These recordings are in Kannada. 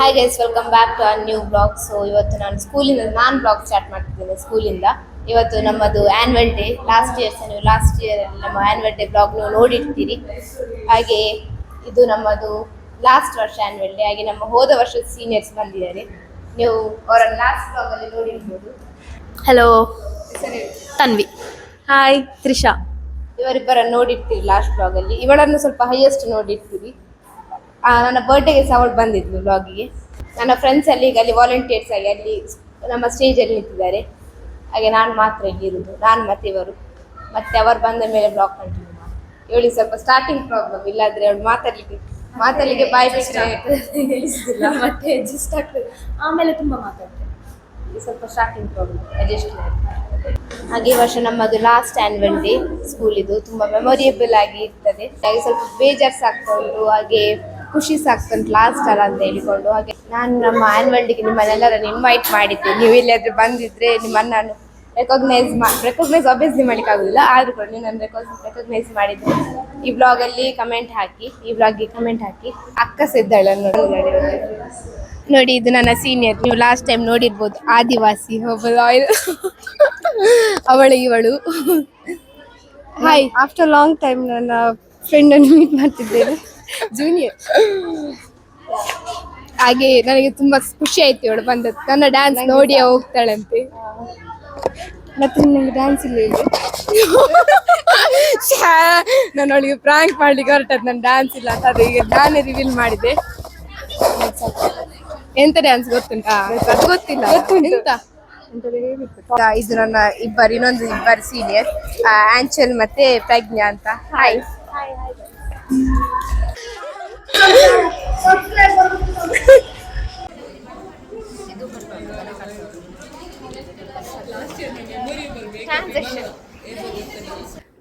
Hi guys, welcome back to our new blog. So ಇವತ್ತು ನಾನು ಬ್ಲಾಗ್ ಸ್ಟಾರ್ಟ್ ಮಾಡ್ತಿದ್ದೇನೆ ಸ್ಕೂಲಿಂದ. ಇವತ್ತು ನಮ್ಮದು ಆ್ಯನ್ಯುವಲ್ ಡೇ. ಲಾಸ್ಟ್ ಇಯರ್ ನಮ್ಮ ಆ್ಯನ್ಯುವಲ್ ಡೇ ಬ್ಲಾಗ್ ನೀವು ನೋಡಿರ್ತೀರಿ. ಹಾಗೆ ಇದು ನಮ್ಮದು ಲಾಸ್ಟ್ ವರ್ಷ ಆ್ಯನ್ಯುವಲ್ ಡೇ. ಹಾಗೆ ನಮ್ಮ ಹೋದ ವರ್ಷದ ಸೀನಿಯರ್ಸ್ ಬಂದಿದ್ದಾರೆ. ನೀವು ಅವರನ್ನು ಲಾಸ್ಟ್ ಬ್ಲಾಗಲ್ಲಿ ನೋಡಿರ್ಬೋದು. ಹಲೋ, ತನ್ವಿ. ಹಾಯ್, ತ್ರಿಷಾ. ಇವರಿಬ್ಬರನ್ನು ನೋಡಿರ್ತೀರಿ ಲಾಸ್ಟ್ ಬ್ಲಾಗಲ್ಲಿ. ಇವಳನ್ನು ಸ್ವಲ್ಪ ಹೈಯೆಸ್ಟ್ ನೋಡಿರ್ತೀರಿ. ನನ್ನ ಬರ್ಡೇಗೆ ಸಹ ಅವಳು ಬಂದಿದ್ಲು ಬ್ಲಾಗಿಗೆ. ನನ್ನ ಫ್ರೆಂಡ್ಸ್ ಅಲ್ಲಿ ಈಗ ಅಲ್ಲಿ ವಾಲಂಟಿಯರ್ಸ್ ಆಗಿ ಅಲ್ಲಿ ನಮ್ಮ ಸ್ಟೇಜಲ್ಲಿ ನಿಂತಿದ್ದಾರೆ. ಹಾಗೆ ನಾನು ಮಾತ್ರ ಇಲ್ಲಿ ಇರುವುದು, ನಾನು ಮತ್ತೆ ಇವರು. ಮತ್ತೆ ಅವರು ಬಂದ ಮೇಲೆ ಬ್ಲಾಗ್ ಕಂಟಿನ್ಯೂ ಮಾಡಿ. ಇವಳಿಗೆ ಸ್ವಲ್ಪ ಸ್ಟಾರ್ಟಿಂಗ್ ಪ್ರಾಬ್ಲಮ್, ಇಲ್ಲಾದ್ರೆ ಅವಳು ಮಾತಾಡಲಿಕ್ಕೆ ಬಾಯಿ ಬಿಟ್ಟಿಲ್ಲ, ಮತ್ತೆ ಅಡ್ಜಸ್ಟ್ ಆಗ್ತದೆ. ಆಮೇಲೆ ತುಂಬಾ ಮಾತಾಡ್ತೇವೆ. ಸ್ವಲ್ಪ ಸ್ಟಾರ್ಟಿಂಗ್ ಪ್ರಾಬ್ಲಮ್ ಅಡ್ಜಸ್ಟ್ ಮಾಡಿ. ಹಾಗೆ ಈ ವರ್ಷ ನಮ್ಮದು ಲಾಸ್ಟ್ ಆ್ಯನ್ಯುವಲ್ ಡೇ ಸ್ಕೂಲಿದು. ತುಂಬ ಮೆಮೊರಿಯಬಲ್ ಆಗಿ ಇರ್ತದೆ. ಹಾಗೆ ಸ್ವಲ್ಪ ಬೇಜಾರ್ಸ್ ಆಗ್ತಾ ಉಂಟು, ಹಾಗೆ ಖುಷಿ ಸಾಕ್ತಂಟು ಲಾಸ್ಟ್ ಅಲ್ಲ ಅಂತ ಹೇಳಿಕೊಂಡು. ಹಾಗೆ ನಾನು ನಮ್ಮ ಆ್ಯನ್ಯುವಲ್ ಡೇಗೆ ನಿಮ್ಮನ್ನೆಲ್ಲರನ್ನು ಇನ್ವೈಟ್ ಮಾಡಿದ್ದೆ. ನೀವು ಇಲ್ಲಾದ್ರೆ ಬಂದಿದ್ರೆ ನಿಮ್ಮನ್ನು ನಾನು ರೆಕಗ್ನೈಸ್ ಆಬ್ವಿಯಸ್ಲಿ ಮಾಡ್ಲಿಕ್ಕೆ ಆಗೋದಿಲ್ಲ, ಆದರೂ ಕೂಡ ನೀವು ನಾನು ರೆಕಗ್ನೈಸ್ ಮಾಡಿದ್ರೆ ಈ ಬ್ಲಾಗಲ್ಲಿ ಕಮೆಂಟ್ ಹಾಕಿ, ಈ ಬ್ಲಾಗ್ಗೆ ಕಮೆಂಟ್ ಹಾಕಿ. ಅಕ್ಕ ಸಿದ್ದಾಳನ್ನು ನೋಡಿ, ಇದು ನನ್ನ ಸೀನಿಯರ್. ನೀವು ಲಾಸ್ಟ್ ಟೈಮ್ ನೋಡಿರ್ಬೋದು, ಆದಿವಾಸಿ ಇವಳು. ಹಾಯ್, ಆಫ್ಟರ್ ಲಾಂಗ್ ಟೈಮ್ ನನ್ನ ಫ್ರೆಂಡ್ ಅನ್ನು ಮೀಟ್ ಮಾಡ್ತಿದ್ದೇನೆ, ಜೂನಿಯರ್. ಹಾಗೆ ನನಗೆ ತುಂಬಾ ಖುಷಿ ಆಯ್ತು ಇವಳು ಬಂದದ್ದು. ನನ್ನ ಡ್ಯಾನ್ಸ್ ನೋಡಿಯೇ ಹೋಗ್ತಾಳಂತೆ. ಮತ್ತೆ ನಿಮಗೆ ಡ್ಯಾನ್ಸ್ ಇಲ್ಲ ಇಲ್ಲಿ? ನಾನು ಅವಳಿಗೆ ಪ್ರಾಂಕ್ ಮಾಡ್ಲಿಕ್ಕೆ ಹೊರಟದ್ದು, ನನ್ನ ಡ್ಯಾನ್ಸ್ ಇಲ್ಲ ಅಂತ. ಅದು ಈಗ ನಾನೇ ರಿವೀಲ್ ಮಾಡಿದೆ. ಎಂತ ಡ್ಯಾನ್ಸ್ ಗೊತ್ತುಂಟಾ? ಗೊತ್ತಿಲ್ಲ. ಎಂತ? ಇದು ನನ್ನ ಇನ್ನೊಂದು ಇಬ್ಬರು ಸೀನಿಯರ್, ಆಂಚಲ್ ಮತ್ತೆ ಪ್ರಜ್ಞಾ ಅಂತ. ಹಾಯ್.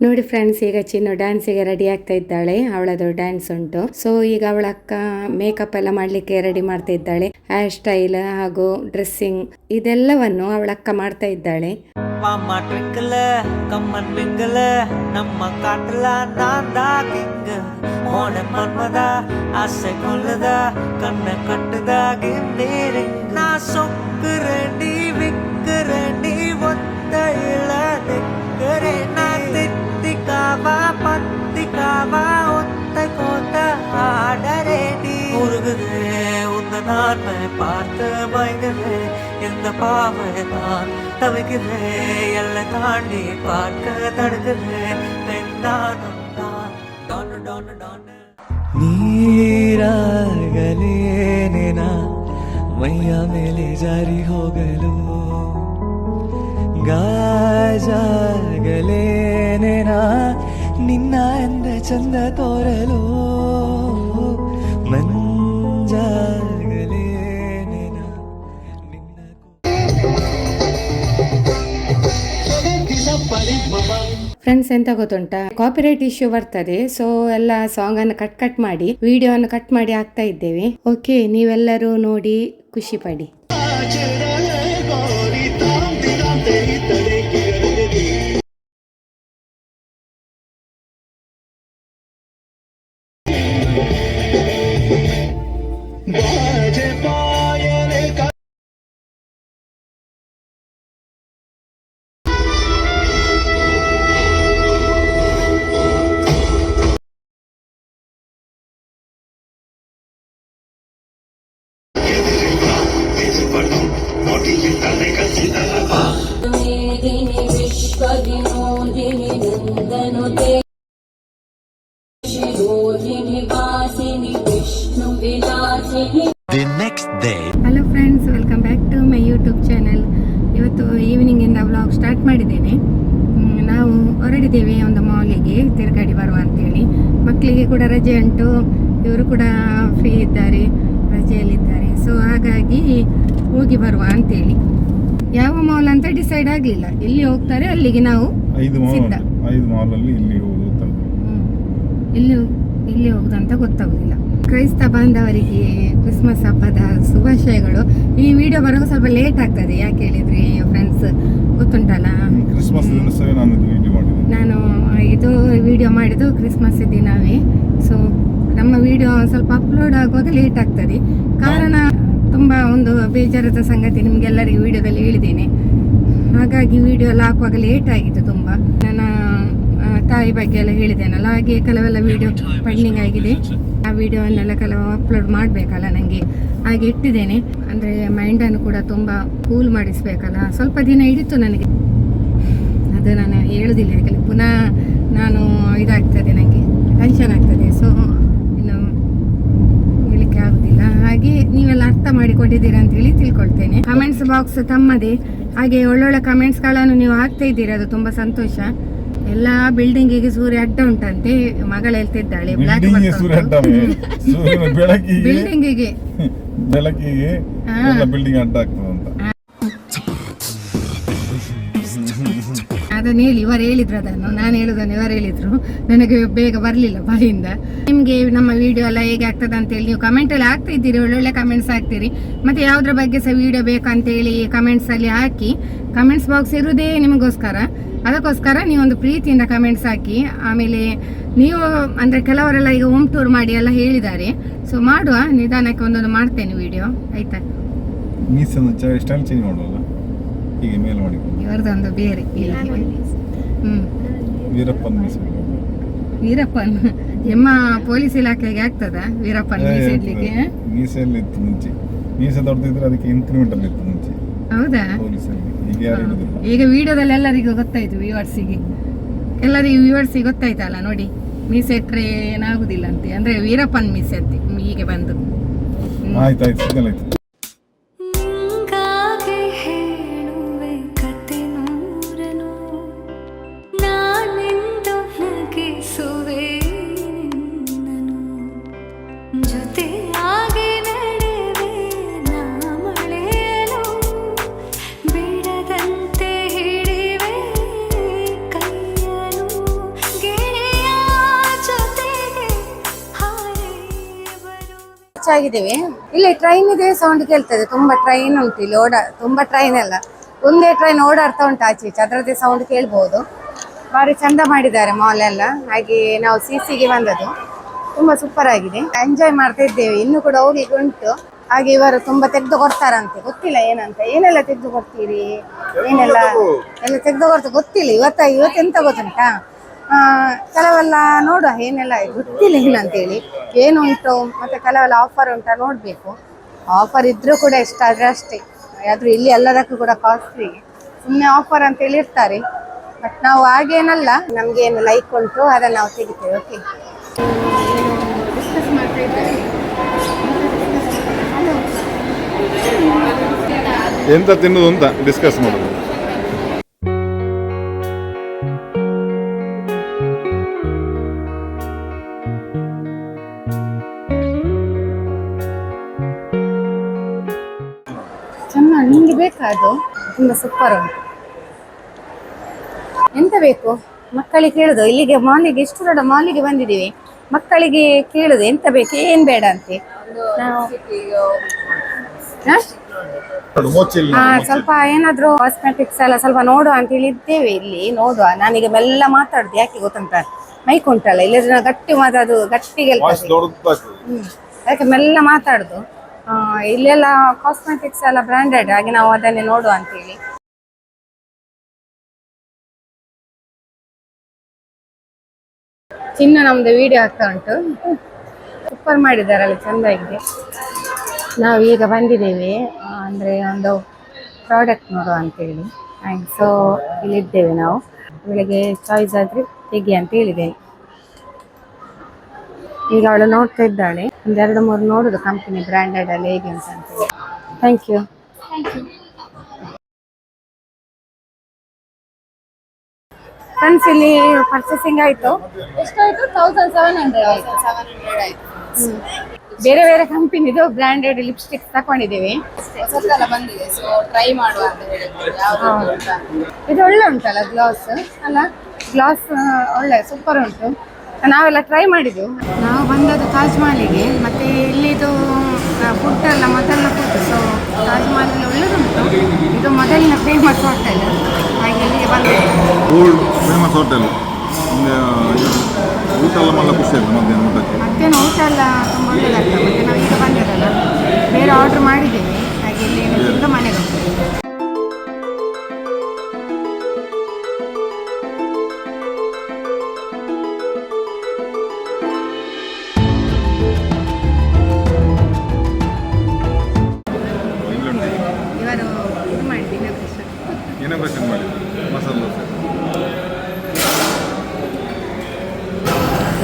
ನೋಡಿ ಫ್ರೆಂಡ್ಸ್, ಈಗ ಚಿನ್ನು ಡ್ಯಾನ್ಸಿಗೆ ರೆಡಿ ಆಗ್ತಾ ಇದ್ದಾಳೆ. ಅವಳದು ಡ್ಯಾನ್ಸ್ ಉಂಟು. ಸೊ ಈಗ ಅವಳ ಅಕ್ಕ ಮೇಕಪ್ ಎಲ್ಲ ಮಾಡ್ಲಿಕ್ಕೆ ರೆಡಿ ಮಾಡ್ತಾ ಇದ್ದಾಳೆ. ಹೇರ್ ಸ್ಟೈಲ್ ಹಾಗೂ ಡ್ರೆಸ್ಸಿಂಗ್ ಇದೆಲ್ಲವನ್ನು ಅವಳ ಅಕ್ಕ ಮಾಡ್ತಾ ಇದ್ದಾಳೆ. ಮಾಮ ಟ್ವಿಂಕಲ್ ಕಮ್ಮನ್ ಪಿಂಗಲ್ ನಮ್ಮ ಕಾಟಲ ನಾಂದಾಗಿಂಗ ಮೋಡ ಮನ್ಮದ ಆಸೆ ಕೊಲ್ಲದ ಕಣ್ಣ ಕಟ್ಟದ ಗಿಂಡೀರಿಂಗ್ ನಾ ಸೊಕ್ಕರಣಿ ವಿಕ್ಕರಣಿ ಒತ್ತ ಇಳದಿಕ್ಕರೆ ನಾ ತಿತ್ತಿಕಾವ ಪತ್ತಿಕಾವ ஒத்த கோத்த ஆடரேடி உருகுதே உந்த நான்மை பார்த்து பயங்குதே இந்த பாவை தான் தவிக்குதே எல்லை தாண்டி பார்க்க தடுக்குதே பெண்ணானும் தான் டானு டானு டானு ನೀರಾಗಲೇನೇನಾ ಮೈಯ ಮೇಲೆ ಜಾರಿ ಹೋಗಲು ಗಾಜಾಗಲೇನೇನಾ ನಿನ್ನ ಎಂದ ಚಂದ ತೋರಲು ಮಂಜಾಗಲೇನೇನಾ ನಿನ್ನ ಫ್ರೆಂಡ್ಸ್, ಎಂತ ಗೊತ್ತುಂಟಾ, ಕಾಪಿರೈಟ್ ಇಶ್ಯೂ ಬರ್ತದೆ. ಸೊ ಎಲ್ಲ ಸಾಂಗ್ ಅನ್ನು ಕಟ್ ಮಾಡಿ ವಿಡಿಯೋವನ್ನು ಕಟ್ ಮಾಡಿ ಹಾಕ್ತಾ ಇದ್ದೇವೆ. ಓಕೆ, ನೀವೆಲ್ಲರೂ ನೋಡಿ ಖುಷಿ ಪಡಿ. The next day. Hello friends, welcome back to my YouTube channel. ಇವತ್ತು ಈವ್ನಿಂಗಿಂದ ವ್ಲಾಗ್ ಸ್ಟಾರ್ಟ್ ಮಾಡಿದ್ದೇನೆ. ನಾವು ಹೊರಡಿದ್ದೇವೆ ಒಂದು ಮಾಲಿಗೆ ತಿರುಗಾಡಿ ಬರುವ ಅಂತೇಳಿ. ಮಕ್ಕಳಿಗೆ ಕೂಡ ರಜೆ ಉಂಟು, ಇವರು ಕೂಡ ಫ್ರೀ ಇದ್ದಾರೆ, ರಜೆಯಲ್ಲಿದ್ದಾರೆ. ಸೊ ಹಾಗಾಗಿ ಹೋಗಿ ಬರುವ ಅಂತೇಳಿ. ಯಾವ ಮಾಲ್ ಅಂತ ಡಿಸೈಡ್ ಆಗಲಿಲ್ಲ, ಇಲ್ಲಿ ಹೋಗ್ತಾರೆ ಅಲ್ಲಿಗೆ ನಾವು ಸಿದ್ಧ. ಇಲ್ಲಿ ಹೋಗುದಂತ ಗೊತ್ತಾಗುದಿಲ್ಲ. ಕ್ರೈಸ್ತ ಬಾಂಧವರಿಗೆ ಕ್ರಿಸ್ಮಸ್ ಹಬ್ಬದ ಶುಭಾಶಯಗಳು. ಈ ವಿಡಿಯೋ ಬರೋದು ಸ್ವಲ್ಪ ಲೇಟ್ ಆಗ್ತದೆ, ಯಾಕೆ ಹೇಳಿದ್ರೆ ಫ್ರೆಂಡ್ಸ್ ಗೊತ್ತುಂಟಲ್ಲ, ನಾನು ಇದು ವಿಡಿಯೋ ಮಾಡಿದ್ದು ಕ್ರಿಸ್ಮಸ್ ದಿನವೇ. ಸೊ ನಮ್ಮ ವಿಡಿಯೋ ಸ್ವಲ್ಪ ಅಪ್ಲೋಡ್ ಆಗುವಾಗ ಲೇಟ್ ಆಗ್ತದೆ. ಕಾರಣ ತುಂಬ ಒಂದು ಬೇಜಾರದ ಸಂಗತಿ ನಿಮಗೆಲ್ಲರಿಗೂ ವಿಡಿಯೋದಲ್ಲಿ ಹೇಳಿದ್ದೇನೆ. ಹಾಗಾಗಿ ವಿಡಿಯೋ ಎಲ್ಲ ಹಾಕುವಾಗ ಲೇಟ್ ಆಗಿತ್ತು ತುಂಬ. ನನ್ನ ತಾಯಿ ಬಗ್ಗೆ ಎಲ್ಲ ಹೇಳಿದ್ದೇನಲ್ಲ, ಹಾಗೆ ಕೆಲವೆಲ್ಲ ವಿಡಿಯೋ ಪೆಂಡಿಂಗ್ ಆಗಿದೆ. ಆ ವಿಡಿಯೋವನ್ನೆಲ್ಲ ಕೆಲವು ಅಪ್ಲೋಡ್ ಮಾಡಬೇಕಲ್ಲ ನನಗೆ, ಹಾಗೆ ಇಟ್ಟಿದ್ದೇನೆ. ಅಂದರೆ ಮೈಂಡನ್ನು ಕೂಡ ತುಂಬ ಕೂಲ್ ಮಾಡಿಸ್ಬೇಕಲ್ಲ, ಸ್ವಲ್ಪ ದಿನ ಹಿಡಿತು ನನಗೆ. ಅದು ನಾನು ಹೇಳೋದಿಲ್ಲ, ಯಾಕಂದರೆ ಪುನಃ ನಾನು ಇದಾಗ್ತದೆ, ನನಗೆ ಟೆನ್ಷನ್ ಆಗ್ತದೆ. ಸೊ ಇನ್ನು ಹೇಳಲಿಕ್ಕೆ ಆಗೋದಿಲ್ಲ. ಹಾಗೆ ನೀವೆಲ್ಲ ಅರ್ಥ ಮಾಡಿಕೊಂಡಿದ್ದೀರಾ ಅಂತ ಹೇಳಿ ತಿಳ್ಕೊಳ್ತೇನೆ. ಕಮೆಂಟ್ಸ್ ಬಾಕ್ಸ್ ತಮ್ಮದೇ, ಹಾಗೆ ಒಳ್ಳೊಳ್ಳೆ ಕಮೆಂಟ್ಸ್ಗಳನ್ನು ನೀವು ಹಾಕ್ತಾ ಇದ್ದೀರಾ, ಅದು ತುಂಬ ಸಂತೋಷ. ಎಲ್ಲ ಬಿಲ್ಡಿಂಗಿಗೆ ಸೂರ್ಯ ಅಡ್ಡ ಉಂಟಂತೆ, ಮಗಳು ಹೇಳ್ತಿದ್ದಾಳೆ. ಬಿಲ್ಡಿಂಗಿಗೆ ಬಿಲ್ಡಿಂಗ್ ಅಡ್ಡ ಆಗ್ತದೆ ಅಂತ ಅದನ್ನು ಹೇಳಿ ಇವರು ಹೇಳಿದ್ರು, ಅದನ್ನು ನಾನು ಹೇಳೋದನ್ನು ಇವರು ಹೇಳಿದ್ರು. ನನಗೆ ಬೇಗ ಬರಲಿಲ್ಲ ಬಾಯಿಂದ. ನಿಮಗೆ ನಮ್ಮ ವಿಡಿಯೋ ಎಲ್ಲ ಹೇಗೆ ಆಗ್ತದೆ ಅಂತೇಳಿ ನೀವು ಕಮೆಂಟಲ್ಲಿ ಹಾಕ್ತಾ ಇದ್ದೀರಿ, ಒಳ್ಳೊಳ್ಳೆ ಕಮೆಂಟ್ಸ್ ಹಾಕ್ತೀರಿ. ಮತ್ತು ಯಾವುದ್ರ ಬಗ್ಗೆ ಸಹ ವಿಡಿಯೋ ಬೇಕಂತೇಳಿ ಕಮೆಂಟ್ಸಲ್ಲಿ ಹಾಕಿ. ಕಮೆಂಟ್ಸ್ ಬಾಕ್ಸ್ ಇರೋದೇ ನಿಮಗೋಸ್ಕರ, ಅದಕ್ಕೋಸ್ಕರ ನೀವೊಂದು ಪ್ರೀತಿಯಿಂದ ಕಮೆಂಟ್ಸ್ ಹಾಕಿ. ಆಮೇಲೆ ನೀವು ಅಂದರೆ ಕೆಲವರೆಲ್ಲ ಈಗ ಹೋಮ್ ಟೂರ್ ಮಾಡಿ ಎಲ್ಲ ಹೇಳಿದ್ದಾರೆ. ಸೊ ಮಾಡುವ, ನಿಧಾನಕ್ಕೆ ಒಂದೊಂದು ಮಾಡ್ತೇನೆ ವಿಡಿಯೋ, ಆಯ್ತಾ? ಸ್ಟೈಲ್ ಚೇಂಜ್ ಮಾಡುವಲ್ಲ, ಹೀಗೆ ಮೇಲ್ ಮಾಡಿ. ಇವರದೊಂದು ಬೇರೆ ವೀರಪ್ಪನ್ ಎಮ್ಮ ಪೊಲೀಸ್ ಇಲಾಖೆಗೆ ಆಗ್ತದ ವೀರಪ್ಪನ್ ಮೀಸೆ ಇಡ್ಲಿಕ್ಕೆ? ಮೀಸೆಯಲ್ಲಿ ಇತ್ತು ಮುಂಚೆ, ಮೀಸೆ ದೊಡ್ಡದಿದ್ರೆ ಅದಕ್ಕೆ ಇನ್ಕ್ರಿಮೆಂಟ್ ಅಲ್ಲಿ ಇತ್ತು ಮುಂಚೆ. ಹೌದಾ? ಈಗ ವಿಡಿಯೋದಲ್ಲಿ ಎಲ್ಲರಿಗೂ ಗೊತ್ತಾಯ್ತು, ಎಲ್ಲರಿಗೂ ವ್ಯೂವರ್ಸಿಗೆ ಗೊತ್ತಾಯ್ತಲ್ಲ. ನೋಡಿ, ಮೀಸೆ ಇಟ್ರೆ ಏನಾಗುದಿಲ್ಲ ಅಂತೆ, ಅಂದ್ರೆ ವೀರಪ್ಪನ್ ಮೀಸೆ ಅಂತೆ ಹೀಗೆ ಬಂದು. ಆಯ್ತಾಯ್ತು, ಸಿಗ್ನಲ್ ಆಯ್ತು. ಆಗಿದ್ದೇವೆ. ಇಲ್ಲಿ ಟ್ರೈನ್ ಇದೆ, ಸೌಂಡ್ ಕೇಳ್ತದೆ. ತುಂಬಾ ಟ್ರೈನ್ ಉಂಟು ಇಲ್ಲಿ, ತುಂಬಾ ಟ್ರೈನ್ ಅಲ್ಲ, ಒಂದೇ ಟ್ರೈನ್ ಓಡಾಡ್ತಾ ಉಂಟು ಆಚೆ ಈಚೆ, ಅದರದ್ದೇ ಸೌಂಡ್ ಕೇಳ್ಬಹುದು. ಭಾರಿ ಚಂದ ಮಾಡಿದ್ದಾರೆ ಮಾಲ್ ಎಲ್ಲ. ಹಾಗೆ ನಾವು ಸಿಸಿಗೆ ಬಂದದ್ದು, ತುಂಬಾ ಸೂಪರ್ ಆಗಿದೆ, ಎಂಜಾಯ್ ಮಾಡ್ತಾ ಇದ್ದೇವೆ. ಇನ್ನು ಕೂಡ ಹೋಗ್ಲಿಕ್ಕೆ ಉಂಟು. ಹಾಗೆ ಇವರು ತುಂಬಾ ತೆಗೆದು ಕೊಡ್ತಾರಂತೆ, ಗೊತ್ತಿಲ್ಲ ಏನಂತ, ಏನೆಲ್ಲ ತೆಗೆದು ಕೊಡ್ತೀರಿ, ಏನೆಲ್ಲ ಎಲ್ಲ ತೆಗೆದು ಕೊಡ್ತಾರೆ ಗೊತ್ತಿಲ್ಲ. ಇವತ್ತೆಂತ ಗೊತ್ತುಂಟಾ, ಕೆಲವೆಲ್ಲ ನೋಡುವ ಏನೆಲ್ಲ ಗೊತ್ತಿಲ್ಲ ಏನಂತೇಳಿ, ಏನು ಉಂಟು, ಮತ್ತೆ ಕೆಲವೆಲ್ಲ ಆಫರ್ ಉಂಟಾ ನೋಡಬೇಕು. ಆಫರ್ ಇದ್ರೂ ಕೂಡ ಎಷ್ಟಾದರೆ ಅಷ್ಟೇ, ಆದರೂ ಇಲ್ಲಿ ಎಲ್ಲದಕ್ಕೂ ಕೂಡ ಕಾಸ್ಟ್ಲಿ, ಸುಮ್ಮನೆ ಆಫರ್ ಅಂತೇಳಿ ಇರ್ತಾರೆ. ಬಟ್ ನಾವು ಹಾಗೇನಲ್ಲ, ನಮಗೇನು ಲೈಕ್ ಉಂಟು ಅದನ್ನು ನಾವು ತೆಗಿತೇವೆ. ಓಕೆ, ಡಿಸ್ಕಸ್ ಮಾಡ್ತಾ ಇದ್ದಾರೆ. ಎಂತ ತಿನ್ನೋದು ಅಂತ ಡಿಸ್ಕಸ್ ಮಾಡೋದು. ಚೆನ್ನಾಗಿ, ನಿಮಗೆ ಬೇಕಾ? ಅದು ತುಂಬ ಸೂಪರ್ ಉಂಟು. ಎಂತ ಬೇಕು ಮಕ್ಕಳಿಗೆ ಕೇಳುದು, ಇಲ್ಲಿಗೆ ಮಾಲಿಗೆ, ಎಷ್ಟು ದೊಡ್ಡ ಮಾಲಿಗೆ ಬಂದಿದ್ದೀವಿ, ಮಕ್ಕಳಿಗೆ ಕೇಳುದು ಎಂತ ಬೇಕು ಏನು ಬೇಡ ಅಂತೆ. ಸ್ವಲ್ಪ ಏನಾದ್ರು ಕಾಸ್ಮೆಟಿಕ್ಸ್ ಎಲ್ಲ ಸ್ವಲ್ಪ ನೋಡುವ ಅಂತ ಹೇಳಿದ್ದೇವೆ. ಇಲ್ಲಿ ನೋಡುವ, ನಾನೀಗ ಮೆಲ್ಲ ಮಾತಾಡುದು, ಯಾಕೆ ಗೊತ್ತುಂಟ, ಮೈಕ್ ಉಂಟಲ್ಲ ಇಲ್ಲಿ, ಗಟ್ಟಿ ಮಾತಾಡುದು, ಗಟ್ಟಿಗೆ ಅದಕ್ಕೆ ಮೆಲ್ಲ ಮಾತಾಡುದು. ಇಲ್ಲೆಲ್ಲ ಕಾಸ್ಮೆಟಿಕ್ಸ್ ಎಲ್ಲ ಬ್ರಾಂಡೆಡ್, ಹಾಗೆ ನಾವು ಅದನ್ನೇ ನೋಡುವ ಅಂತೇಳಿ. ಚಿನ್ನ ನಮ್ದು ವಿಡಿಯೋ ಆಗ್ತಾ ಉಂಟು, ಸೂಪರ್ ಮಾಡಿದಾರಲ್ಲಿ, ಚೆಂದಾಗಿದೆ. ನಾವು ಈಗ ಬಂದಿದ್ದೇವೆ, ಅಂದರೆ ಒಂದು ಪ್ರಾಡಕ್ಟ್ ನೋಡುವ ಅಂತೇಳಿ. ಸೊ ಇಲ್ಲಿದ್ದೇವೆ ನಾವು. ಬೆಳಗ್ಗೆ ಚಾಯ್ಸ್ ಆದರೆ ತೆಗಿ ಅಂತ ಹೇಳಿದ್ದೇನೆ. ಈಗ ಅವಳು ನೋಡ್ತಾ ಇದ್ದಾಳೆ, ಒಂದೆರಡು ಮೂರು ನೋಡುದು ಕಂಪನಿ ಬ್ರ್ಯಾಂಡೆಡ್ ಅಲ್ಲಿ ಹೇಗೆ ಅಂತ ಅಂತೇಳಿ. Thank you. ಫ್ರೆಂಡ್ಸ್, ಇಲ್ಲಿ ಪರ್ಚೇಸಿಂಗ್ ಆಯಿತು. ಎಷ್ಟಾಯಿತು? 1700 ಆಯಿತು. ಬೇರೆ ಬೇರೆ ಕಂಪನಿದು ಬ್ರ್ಯಾಂಡೆಡ್ ಲಿಪ್ಸ್ಟಿಕ್ ತಕೊಂಡಿದ್ದೀವಿ. ಬಂದಿದೆ, ಸೊ ಟ್ರೈ ಮಾಡುವ ಅಂತ ಹೇಳಿದ್ರು. ಇದು ಒಳ್ಳೆ ಉಂಟಲ್ಲ, ಗ್ಲಾಸ್ ಅಲ್ಲ, ಗ್ಲಾಸ್ ಒಳ್ಳೆ ಸೂಪರ್ ಉಂಟು. ನಾವೆಲ್ಲ ಟ್ರೈ ಮಾಡಿದ್ದೆವು. ನಾವು ಬಂದದ್ದು ತಾಜ್ ಮಹಲಿಗೆ, ಮತ್ತು ಇಲ್ಲಿದು ಫುಡ್ ಎಲ್ಲ ಮೊದಲಿನ ಫುಡ್. ಸೊ ತಾಜ್ ಮಹಲ್ ಒಳ್ಳೆದುಂಟು, ಇದು ಮೊದಲಿನ ಫೇಮಸ್ ಹೋಟೆಲ್, ಹಾಗೆ ಇಲ್ಲಿಗೆ ಬಂದಿದ್ದು. ಫೇಮಸ್ ಹೋಟೆಲ್ ಊಟ ಎಲ್ಲ ಮಲ್ಲ ಖುಷಿ ಆಯ್ತು ಮಧ್ಯಾಹ್ನ ಊಟಕ್ಕೆ. ಮತ್ತೇನು ಊಟ ಎಲ್ಲ ತುಂಬ ಒಳ್ಳೆದಾಗ್ತದೆ. ಮತ್ತು ನಾವು ಈಗ ಬಂದಿರಲ್ಲ, ಬೇರೆ ಆರ್ಡ್ರ್ ಮಾಡಿದ್ದೇವೆ. ಹಾಗೆ ಇಲ್ಲಿ ತಿಂದು ಮನೆಗೆ ಹೋಗ್ತೇವೆ. ಇವರು ಇದು ಮಾಡಿದ್ದು inauguration. ಇನಾಗ್ರೇಷನ್ ಮಾಡಿ ಮಸಾಲೆ ದೋಸೆ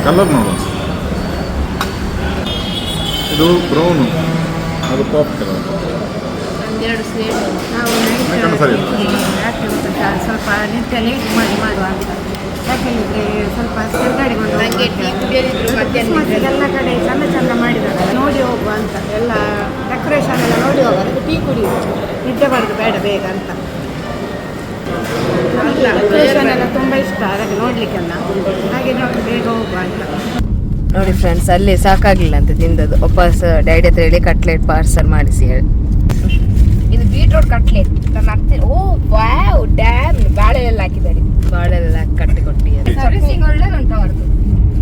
ಕಲರ್ ನೋಡು, ಇದು ಬ್ರೌನು, ಅದು ಪಾಪ್ ಕಲರ್. ಒಂದೆರಡು ಸ್ವೀಟ್ ನಾವು ಯಾಕಂದ್ರೆ ಸರಿ ಇಲ್ಲ. ರಾತ್ರಿ ಊಟಕ್ಕೆ ಸ್ವಲ್ಪ ನಿತ್ಯ ಲೇಟ್ ಮಾಡುವ ಅಂತ. ಯಾಕೆಂದರೆ ಸ್ವಲ್ಪ ತಿರುಗಾಡಿಕೊಂಡು ನನಗೆ ಟೀ ಕುಡಿಯೋದಿದ್ರು ಮಧ್ಯಾಹ್ನ ಎಲ್ಲ ಕಡೆ ಚಂದ ಚಂದ ಮಾಡಿದ್ದಾರೆ, ನೋಡಿ ಹೋಗುವ ಅಂತ. ಎಲ್ಲ ಡೆಕೋರೇಷನ್ ಎಲ್ಲ ನೋಡಿ ಹೋಗುವ, ಅದಕ್ಕೆ ಟೀ ಕುಡಿಯುವುದು, ನಿದ್ದೆ ಬರೋದು ಬೇಡ ಬೇಗ ಅಂತ. ಡೆಕೋರೇಷನ್ ಎಲ್ಲ ತುಂಬ ಇಷ್ಟ, ಅದಕ್ಕೆ ನೋಡಲಿಕ್ಕೆಲ್ಲ ಹಾಗೆ ನೋಡಿ ಬೇಗ ಹೋಗುವ ಅಂತ. ನೋಡಿ ಫ್ರೆಂಡ್ಸ್, ಅಲ್ಲಿ ಸಾಕಾಗಲಿಲ್ಲ ಅಂತ ತಿಂದದ್ದು. ವಾಪಸ್ ಡ್ಯಾಡಿ ಹತ್ರ ಹೇಳಿ ಕಟ್ಲೆಟ್ ಪಾರ್ಸಲ್ ಮಾಡಿಸಿ ಹೇಳಿ. ಇದು ಬೀಟ್ರೋಟ್ ಕಟ್ಲೆಟ್ ನನ್ನ ಅತ್ತೆ. ಓ ವಾವ್ ಡ್ಯಾಮ್, ಬಾಳೆಲ್ಲ ಹಾಕಿದ್ದಾರೆ. ಬಾಳೆಲ್ಲ ಕಟ್ಟಿ ಕೊಟ್ಟಿ. ಸರ್ವಿಸಿಂಗ್ ಒಳ್ಳೆದುಂಟು ಅವ್ರದ್ದು.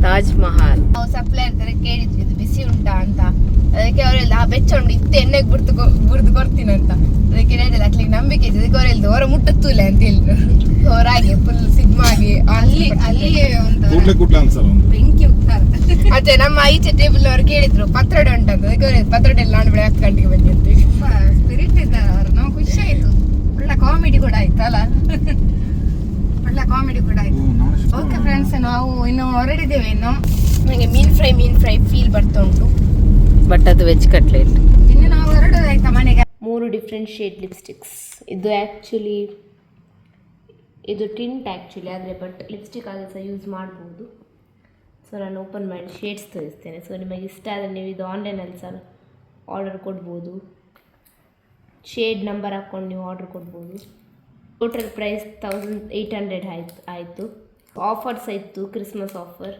ತಾಜ್ ಮಹಲ್. ನಾವು ಸಪ್ಲೈಯರ್ ಹತ್ರ ಕೇಳಿದ್ವಿ ಇದು ಬಿಸಿ ಉಂಟಾ ಅಂತ. ಅದಕ್ಕೆ ಅವ್ರು ಹೇಳಿದ ಬೆಚ್ಚ ಉಂಟು, ಇತ್ತೆ ಎಣ್ಣೆಗೆ ಬುರ್ದು ಕೊಡ್ತೀನಿ ಅಂತ. ಅದಕ್ಕೆ ಹೇಳಿದ ಅಟ್ಲಿಗೆ ನಂಬಿಕೆ ಇದೆ. ಅದಕ್ಕೆ ಅವ್ರು ಹೇಳಿದ್ರು ಹೊರ ಮುಟ್ಟತ್ತೂಲೆ ಅಂತ ಹೇಳಿದ್ರು. ಹೊರಾಗೆ ಫುಲ್ ಸಿಗ್ಮಾಗಿ ಅಲ್ಲಿ ಕೂಡ್ಲೆ ಕೂಡ್ಲೆ ಅನ್ಸಲ್ಲ ಒಂದು. ಬೆಂಕಿ ಉತ್ತರ. ಮತ್ತೆ ನಮ್ಮ ಈಚೆ ಟೇಬಲ್ ಅವ್ರು ಕೇಳಿದ್ರು ಪತ್ರೊಡೆ ಉಂಟಂತ. ಅದಕ್ಕೆ ಅವ್ರು ಪತ್ರೊಡೆ ಎಲ್ಲ ನಾನು ಬೆಳಗ್ಗೆ 10 ಗಂಟೆಗೆ ಬನ್ನಿ ಅಂತ. ಸ್ಪಿರಿಟ್ ಇದ್ದಾರೆ ಅವರು, ನಾವು ಖುಷಿ ಆಯಿತು. ಒಳ್ಳೆ ಕಾಮಿಡಿ ಕೂಡ ಆಯ್ತು ಅಲ್ಲ, ಒಳ್ಳೆ ಕಾಮಿಡಿ ಕೂಡ ಆಯ್ತು. ಓಕೆ ಫ್ರೆಂಡ್ಸ್, ನಾವು ಇನ್ನು ಹೊರಡಿದ್ದೇವೆ. ಇನ್ನು ನನಗೆ ಮೀನ್ ಫ್ರೈ ಫೀಲ್ ಬರ್ತಾ ಉಂಟು. ಬಟ್ ಅದು ವೆಜ್ ಕಟ್ಲೆಟ್. ಇನ್ನು ನಾವು ಹೊರಡೋದಾಯ್ತಾ ಮನೆಗೆ. 3 ಡಿಫ್ರೆಂಟ್ ಶೇಡ್ ಲಿಪ್ಸ್ಟಿಕ್ಸ್. ಇದು ಆ್ಯಕ್ಚುಲಿ ಇದು ಟಿಂಟ್ ಆ್ಯಕ್ಚುಲಿ, ಆದರೆ ಬಟ್ ಲಿಪ್ಸ್ಟಿಕ್ ಆಗಿ ಸಹ ಯೂಸ್ ಮಾಡ್ಬೋದು. ಸೊ ನಾನು ಓಪನ್ ಮಾಡಿ ಶೇಡ್ಸ್ ತೋರಿಸ್ತೇನೆ. ಸೊ ನಿಮಗೆ ಇಷ್ಟ ಆದರೆ ನೀವು ಇದು ಆನ್ಲೈನಲ್ಲಿ ಸಹ ಆರ್ಡರ್ ಕೊಡ್ಬೋದು. ಶೇಡ್ ನಂಬರ್ ಹಾಕ್ಕೊಂಡು ನೀವು ಆರ್ಡರ್ ಕೊಡ್ಬೋದು. ಟೋಟಲ್ ಪ್ರೈಸ್ 1800 ಆಯಿತು. ಆಫರ್ಸ್ ಇತ್ತು, ಕ್ರಿಸ್ಮಸ್ ಆಫರ್.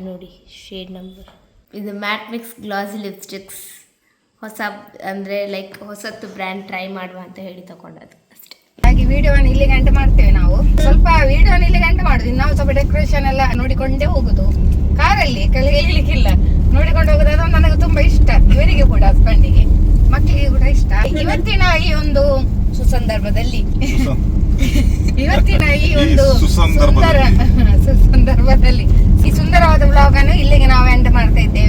ನೋಡಿ ಶೇಡ್ ನಂಬರ್. ಇದು ಮ್ಯಾಟ್ ಮಿಕ್ಸ್ ಗ್ಲಾಸಿ ಲಿಪ್ಸ್ಟಿಕ್ಸ್. ಹೊಸ ಅಂದರೆ ಲೈಕ್ ಹೊಸತ್ತು ಬ್ರ್ಯಾಂಡ್ ಟ್ರೈ ಮಾಡುವ ಅಂತ ಹೇಳಿ ತಗೊಂಡದ್ದು ಅಷ್ಟೇ. ಹಾಗೆ ವಿಡಿಯೋವನ್ನು ಇಲ್ಲಿ ಗಂಟೆ ಮಾಡ್ತೇವೆ ನಾವು. ಸ್ವಲ್ಪ ವಿಡಿಯೋವನ್ನು ಇಲ್ಲಿ ಗಂಟೆ ಮಾಡುದು, ನಾವು ಸ್ವಲ್ಪ ಡೆಕೋರೇಷನ್ ಎಲ್ಲ ನೋಡಿಕೊಂಡೇ ಹೋಗುದು. ಕಾರಲ್ಲಿ ಕಲಿಯಲಿಕ್ಕಿಲ್ಲ, ನೋಡಿಕೊಂಡು ಹೋಗುದು. ಅದು ನನಗೆ ತುಂಬಾ ಇಷ್ಟ, ಇವರಿಗೆ ಕೂಡ, ಹಸ್ಬೆಂಡಿಗೆ, ಮಕ್ಕಳಿಗೆ ಕೂಡ ಇಷ್ಟ. ಇವತ್ತಿನ ಈ ಒಂದು ಸುಸಂದರ್ಭದಲ್ಲಿ ಸುಂದರವಾದ ವ್ಲಾಗ್ ಅನ್ನು ಇಲ್ಲಿಗೆ ನಾವು ಎಂಡ್ ಮಾಡ್ತಾ ಇದ್ದೇವೆ.